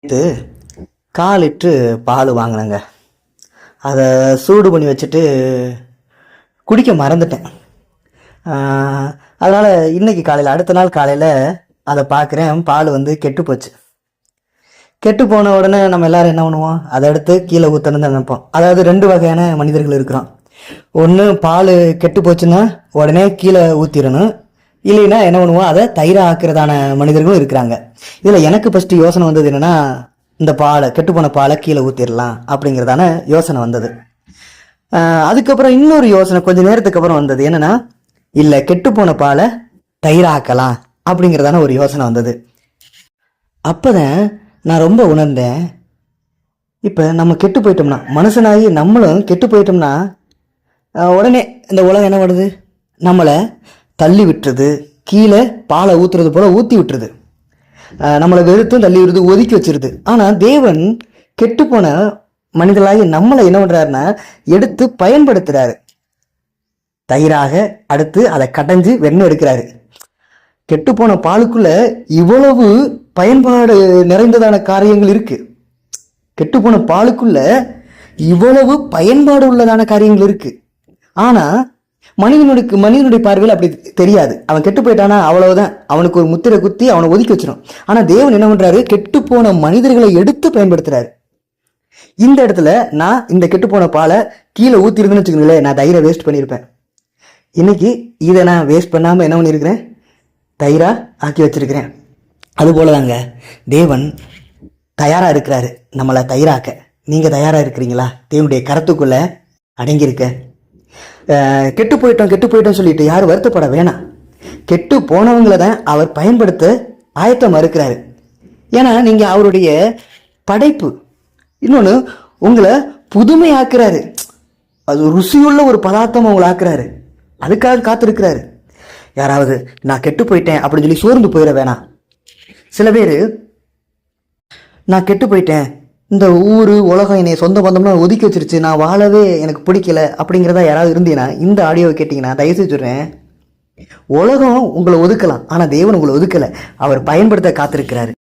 இது 1/4 லிட்ரு பால் வாங்கினேங்க. அதை சூடு பண்ணி வச்சுட்டு குடிக்க மறந்துட்டேன். அதனால் இன்றைக்கி காலையில் அடுத்த நாள் காலையில் அதை பார்க்குறேன், பால் வந்து கெட்டு போச்சு. கெட்டு போன உடனே நம்ம எல்லோரும் என்ன பண்ணுவோம், அதை எடுத்து கீழே ஊற்றணுன்னு தான் நினைப்போம். அதாவது 2 வகையான மனிதர்கள் இருக்கிறோம். ஒன்று, பால் கெட்டு போச்சுன்னா உடனே கீழே ஊற்றிடணும், இல்லைன்னா என்ன பண்ணுவோம், அதை தயிராக ஆக்கிறதான மனிதர்களும் இருக்கிறாங்க. இதில் எனக்கு ஃபஸ்ட்டு யோசனை வந்தது என்னென்னா, இந்த பாலை கெட்டுப்போன பாலை கீழே ஊற்றிடலாம் அப்படிங்கிறதான யோசனை வந்தது. அதுக்கப்புறம் இன்னொரு யோசனை கொஞ்சம் நேரத்துக்கு அப்புறம் வந்தது என்னென்னா, இல்லை கெட்டுப்போன பாலை தயிராக்கலாம் அப்படிங்கிறதான ஒரு யோசனை வந்தது. அப்போ தான் நான் ரொம்ப உணர்ந்தேன், இப்போ நம்ம கெட்டு போயிட்டோம்னா, மனுஷனாகி நம்மளும் கெட்டு போயிட்டோம்னா உடனே இந்த உலகம் என்ன பண்ணுது, நம்மளை தள்ளி விட்டுறது, கீழே பாலை ஊற்றுறது போல் ஊற்றி விட்டுருது, நம்மளை வெறுத்தும் தள்ளி விடுறது, ஒதுக்கி வச்சிருது. ஆனால் தேவன் கெட்டுப்போன மனிதர்களாகி நம்மளை என்ன பண்ணுறாருன்னா எடுத்து பயன்படுத்துகிறாரு. தயிராக அடுத்து அதை கடைஞ்சு வெண்ணெய் எடுக்கிறாரு. கெட்டுப்போன பாலுக்குள்ள இவ்வளவு பயன்பாடு நிறைந்ததான காரியங்கள் இருக்கு. கெட்டுப்போன பாலுக்குள்ள இவ்வளவு பயன்பாடு உள்ளதான காரியங்கள் இருக்கு. ஆனா மனிதனுடைய பார்வையில் அப்படி தெரியாது. அவன் கெட்டு போயிட்டானா அவ்வளவுதான், அவனுக்கு ஒரு முத்திரை குத்தி அவனை ஒதுக்கி வச்சிடும். ஆனா தேவன் என்ன பண்றாரு, கெட்டுப்போன மனிதர்களை எடுத்து பயன்படுத்துறாரு. இந்த இடத்துல நான் இந்த கெட்டுப்போன பாலை கீழே ஊத்திருந்தேன்னு வச்சுக்கோங்களேன், நான் தயிரை வேஸ்ட் பண்ணியிருப்பேன். இன்னைக்கு இதை நான் வேஸ்ட் பண்ணாம என்ன பண்ணியிருக்கிறேன், தயிரா ஆக்கி வச்சிருக்கிறேன். அதுபோல தாங்க தேவன் தயாரா இருக்கிறாரு நம்மளை தயிராக்க. நீங்க தயாரா இருக்கிறீங்களா? தேவனுடைய கரத்துக்குள்ள அடங்கியிருக்க. கெட்டு போயிட்டோம் சொல்லிட்டு யாரும் வருத்தப்பட வேணாம். கெட்டு போனவங்களை தான் அவர் பயன்படுத்த ஆயத்தமா இருக்கிறாரு. ஏன்னா நீங்க அவருடைய படைப்பு. இன்னொன்று, உங்களை புதுமையாக்குறாரு. அது ருசியுள்ள ஒரு பதார்த்தம் உங்களை ஆக்குறாரு. அதுக்காக காத்திருக்கிறாரு. யாராவது நான் கெட்டு போயிட்டேன் அப்படின்னு சொல்லி சோர்ந்து போயிட வேணாம். சில பேர் நான் கெட்டு போயிட்டேன், இந்த ஊர் உலகம் என்னை சொந்த பந்தம்னா ஒதுக்கி வச்சிருச்சு, நான் வாழவே எனக்கு பிடிக்கல அப்படிங்கிறதா யாராவது இருந்தீங்கன்னா இந்த ஆடியோவை கேட்டிங்கன்னா தயவுசெய்து சொல்கிறேன், உலகம் உங்களை ஒதுக்கலாம், ஆனால் தேவன் உங்களை ஒதுக்கலை. அவர் பயன்படுத்த காத்திருக்கிறாரு.